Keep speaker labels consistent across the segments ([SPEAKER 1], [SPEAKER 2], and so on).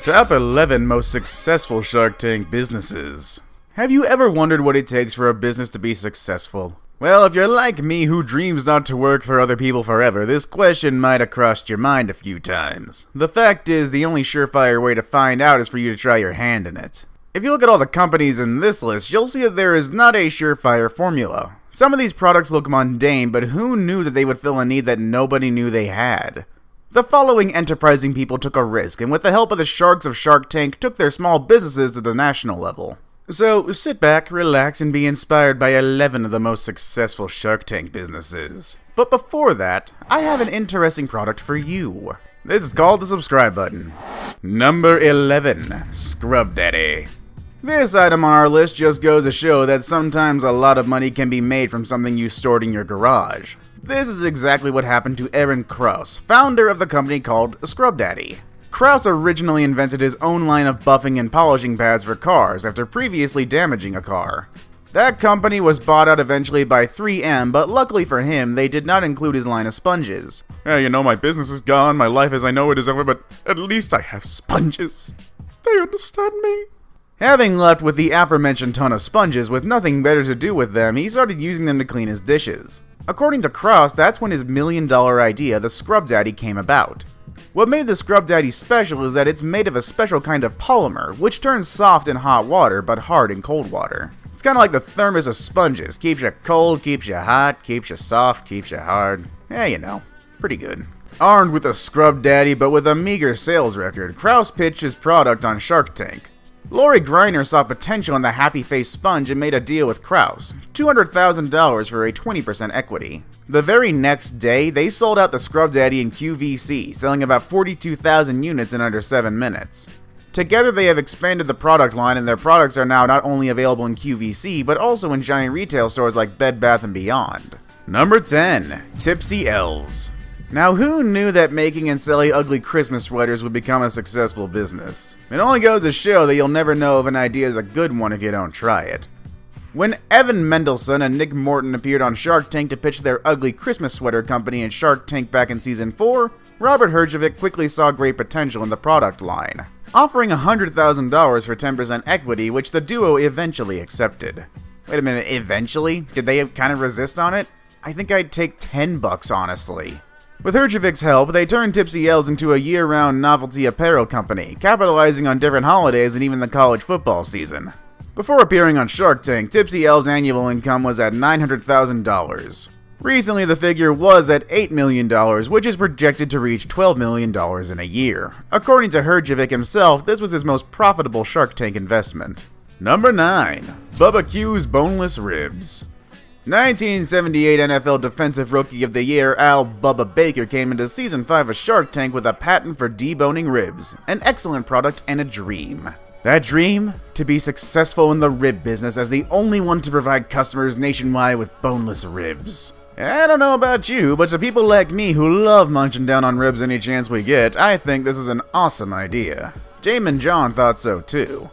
[SPEAKER 1] Top 11 most successful Shark Tank businesses. Have you ever wondered what it takes for a business to be successful? Well, if you're like me who dreams not to work for other people forever, this question might have crossed your mind a few times. The fact is, the only surefire way to find out is for you to try your hand in it. If you look at all the companies in this list, you'll see that there is not a surefire formula. Some of these products look mundane, but who knew that they would fill a need that nobody knew they had? The following enterprising people took a risk, and with the help of the sharks of Shark Tank, took their small businesses to the national level. So, sit back, relax, and be inspired by 11 of the most successful Shark Tank businesses. But before that, I have an interesting product for you. This is called the subscribe button. Number 11. Scrub Daddy. This item on our list just goes to show that sometimes a lot of money can be made from something you stored in your garage. This is exactly what happened to Aaron Krause, founder of the company called Scrub Daddy. Krause originally invented his own line of buffing and polishing pads for cars after previously damaging a car. That company was bought out eventually by 3M, but luckily for him, they did not include his line of sponges.
[SPEAKER 2] Hey, my business is gone, my life as I know it is over, but at least I have sponges. They understand me.
[SPEAKER 1] Having left with the aforementioned ton of sponges with nothing better to do with them, he started using them to clean his dishes. According to Krause, that's when his $1 million idea, the Scrub Daddy, came about. What made the Scrub Daddy special is that it's made of a special kind of polymer, which turns soft in hot water but hard in cold water. It's kind of like the thermos of sponges, keeps you cold, keeps you hot, keeps you soft, keeps you hard. Yeah, you know, pretty good. Armed with the Scrub Daddy but with a meager sales record, Krause pitched his product on Shark Tank. Lori Greiner saw potential in the Happy Face sponge and made a deal with Krause, $200,000 for a 20% equity. The very next day, they sold out the Scrub Daddy in QVC, selling about 42,000 units in under 7 minutes. Together they have expanded the product line, and their products are now not only available in QVC, but also in giant retail stores like Bed Bath & Beyond. Number 10. Tipsy Elves. Now, who knew that making and selling ugly Christmas sweaters would become a successful business? It only goes to show that you'll never know if an idea is a good one if you don't try it. When Evan Mendelsohn and Nick Morton appeared on Shark Tank to pitch their ugly Christmas sweater company in Shark Tank back in Season 4, Robert Herjavec quickly saw great potential in the product line, offering $100,000 for 10% equity, which the duo eventually accepted. Wait a minute, eventually? Did they kind of resist on it? I think I'd take $10, honestly. With Herjavec's help, they turned Tipsy Elves into a year-round novelty apparel company, capitalizing on different holidays and even the college football season. Before appearing on Shark Tank, Tipsy Elves' annual income was at $900,000. Recently, the figure was at $8 million, which is projected to reach $12 million in a year. According to Herjavec himself, this was his most profitable Shark Tank investment. Number 9. Bubba Boneless Ribs. 1978 NFL Defensive Rookie of the Year Al Bubba Baker came into Season 5 of Shark Tank with a patent for deboning ribs, an excellent product and a dream. That dream? To be successful in the rib business as the only one to provide customers nationwide with boneless ribs. I don't know about you, but to people like me who love munching down on ribs any chance we get, I think this is an awesome idea. Jamin John thought so too.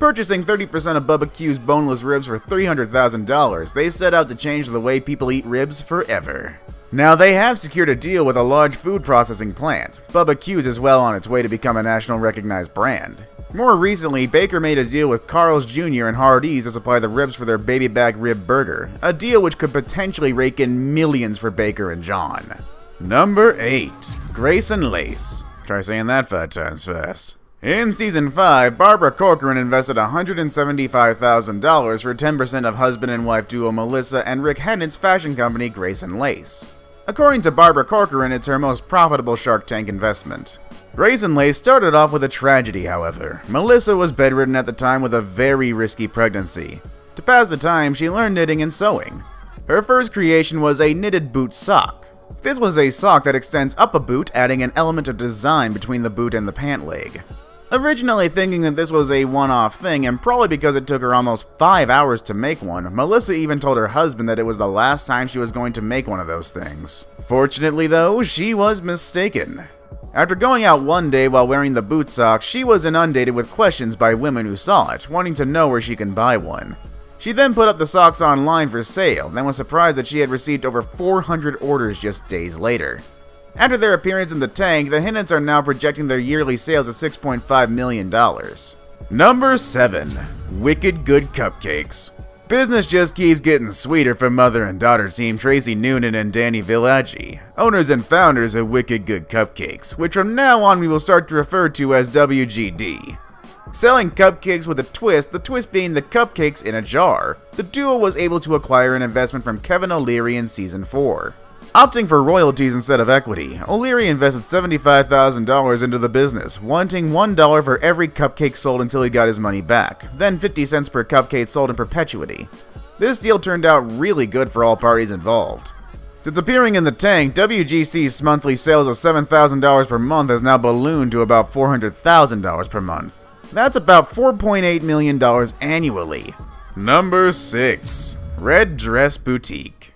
[SPEAKER 1] Purchasing 30% of Bubba Q's boneless ribs for $300,000, they set out to change the way people eat ribs forever. Now, they have secured a deal with a large food processing plant. Bubba Q's is well on its way to become a national recognized brand. More recently, Baker made a deal with Carl's Jr. and Hardee's to supply the ribs for their baby back rib burger, a deal which could potentially rake in millions for Baker and John. Number 8. Grace and Lace. Try saying that 5 times fast. In Season 5, Barbara Corcoran invested $175,000 for 10% of husband and wife duo Melissa and Rick Hennet's fashion company Grace and Lace. According to Barbara Corcoran, it's her most profitable Shark Tank investment. Grace and Lace started off with a tragedy, however. Melissa was bedridden at the time with a very risky pregnancy. To pass the time, she learned knitting and sewing. Her first creation was a knitted boot sock. This was a sock that extends up a boot, adding an element of design between the boot and the pant leg. Originally thinking that this was a one-off thing, and probably because it took her almost 5 hours to make one, Melissa even told her husband that it was the last time she was going to make one of those things. Fortunately though, she was mistaken. After going out one day while wearing the boot socks, she was inundated with questions by women who saw it, wanting to know where she can buy one. She then put up the socks online for sale, then was surprised that she had received over 400 orders just days later. After their appearance in the tank, the Hinnants are now projecting their yearly sales at $6.5 million. Number 7. Wicked Good Cupcakes. Business just keeps getting sweeter for mother and daughter team Tracy Noonan and Danny Villaggi, owners and founders of Wicked Good Cupcakes, which from now on we will start to refer to as WGD. Selling cupcakes with a twist, the twist being the cupcakes in a jar, the duo was able to acquire an investment from Kevin O'Leary in Season 4. Opting for royalties instead of equity, O'Leary invested $75,000 into the business, wanting $1 for every cupcake sold until he got his money back, then 50 cents per cupcake sold in perpetuity. This deal turned out really good for all parties involved. Since appearing in the tank, WGC's monthly sales of $7,000 per month has now ballooned to about $400,000 per month. That's about $4.8 million annually. Number 6. Red Dress Boutique.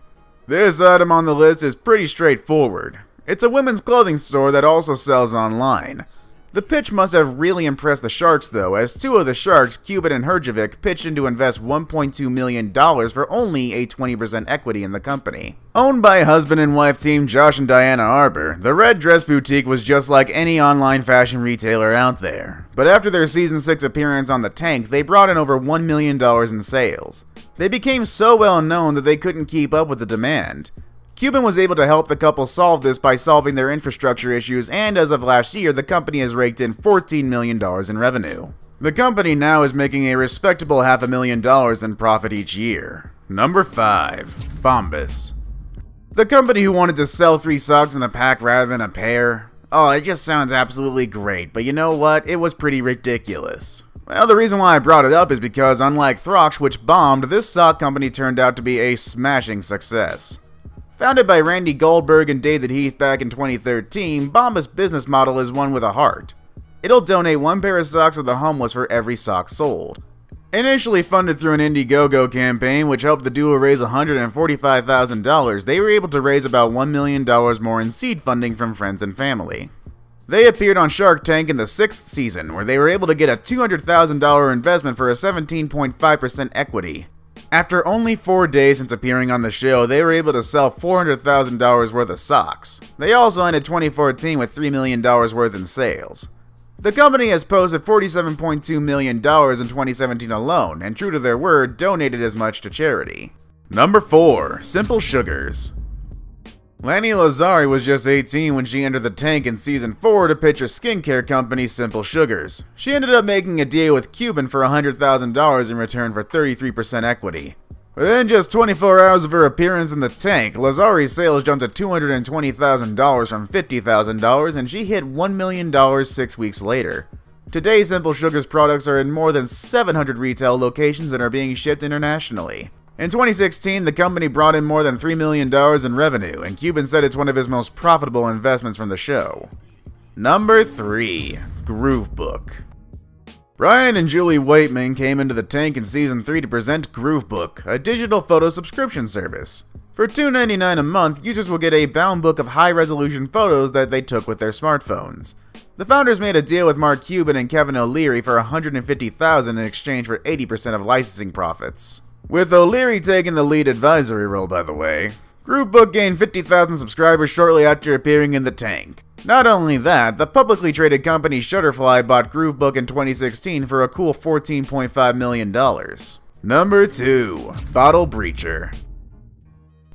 [SPEAKER 1] This item on the list is pretty straightforward. It's a women's clothing store that also sells online. The pitch must have really impressed the Sharks though, as two of the Sharks, Cuban and Herjavec, pitched in to invest $1.2 million for only a 20% equity in the company. Owned by husband and wife team Josh and Diana Arbor, the Red Dress Boutique was just like any online fashion retailer out there. But after their Season 6 appearance on the tank, they brought in over $1 million in sales. They became so well known that they couldn't keep up with the demand. Cuban was able to help the couple solve this by solving their infrastructure issues, and as of last year, the company has raked in $14 million in revenue. The company now is making a respectable $500,000 in profit each year. Number 5. Bombas. The company who wanted to sell 3 socks in a pack rather than a pair? Oh, it just sounds absolutely great, but you know what? It was pretty ridiculous. Well, the reason why I brought it up is because, unlike Throx, which bombed, this sock company turned out to be a smashing success. Founded by Randy Goldberg and David Heath back in 2013, Bombas' business model is one with a heart. It'll donate 1 pair of socks to the homeless for every sock sold. Initially funded through an Indiegogo campaign, which helped the duo raise $145,000, they were able to raise about $1 million more in seed funding from friends and family. They appeared on Shark Tank in the 6th season, where they were able to get a $200,000 investment for a 17.5% equity. After only 4 days since appearing on the show, they were able to sell $400,000 worth of socks. They also ended 2014 with $3 million worth in sales. The company has posted $47.2 million in 2017 alone, and true to their word, donated as much to charity. Number 4. Simple Sugars. Lani Lazari was just 18 when she entered the tank in Season 4 to pitch her skincare company Simple Sugars. She ended up making a deal with Cuban for $100,000 in return for 33% equity. Within just 24 hours of her appearance in the tank, Lazari's sales jumped to $220,000 from $50,000, and she hit $1 million 6 weeks later. Today, Simple Sugars products are in more than 700 retail locations and are being shipped internationally. In 2016, the company brought in more than $3 million in revenue, and Cuban said it's one of his most profitable investments from the show. Number 3. Groovebook. Brian and Julie Waitman came into the tank in Season 3 to present Groovebook, a digital photo subscription service. For $2.99 a month, users will get a bound book of high-resolution photos that they took with their smartphones. The founders made a deal with Mark Cuban and Kevin O'Leary for $150,000 in exchange for 80% of licensing profits. With O'Leary taking the lead advisory role, by the way. Groovebook gained 50,000 subscribers shortly after appearing in the tank. Not only that, the publicly traded company Shutterfly bought Groovebook in 2016 for a cool $14.5 million. Number 2. Bottle Breacher.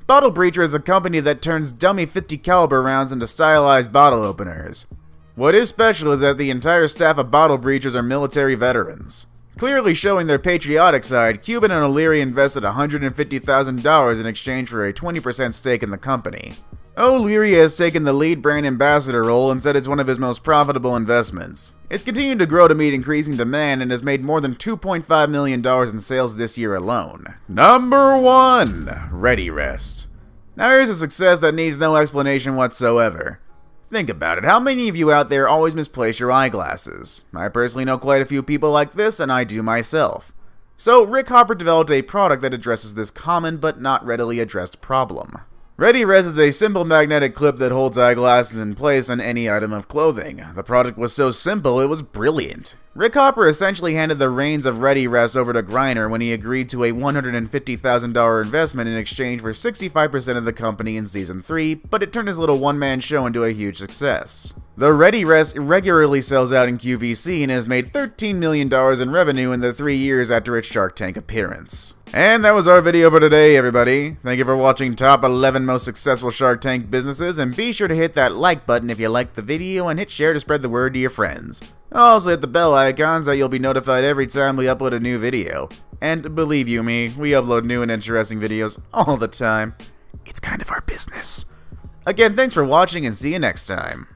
[SPEAKER 1] Bottle Breacher is a company that turns dummy .50 caliber rounds into stylized bottle openers. What is special is that the entire staff of Bottle Breachers are military veterans. Clearly showing their patriotic side, Cuban and O'Leary invested $150,000 in exchange for a 20% stake in the company. O'Leary has taken the lead brand ambassador role and said it's one of his most profitable investments. It's continued to grow to meet increasing demand and has made more than $2.5 million in sales this year alone. Number 1. Ready Rest. Now here's a success that needs no explanation whatsoever. Think about it, how many of you out there always misplace your eyeglasses? I personally know quite a few people like this, and I do myself. So Rick Hopper developed a product that addresses this common but not readily addressed problem. Ready-Res is a simple magnetic clip that holds eyeglasses in place on any item of clothing. The product was so simple, it was brilliant. Rick Hopper essentially handed the reins of Ready-Res over to Griner when he agreed to a $150,000 investment in exchange for 65% of the company in Season 3, but it turned his little one-man show into a huge success. The Ready-Res regularly sells out in QVC and has made $13 million in revenue in the 3 years after its Shark Tank appearance. And that was our video for today, everybody. Thank you for watching Top 11 Most Successful Shark Tank Businesses, and be sure to hit that like button if you liked the video and hit share to spread the word to your friends. Also hit the bell icon so you'll be notified every time we upload a new video. And believe you me, we upload new and interesting videos all the time. It's kind of our business. Again, thanks for watching and see you next time.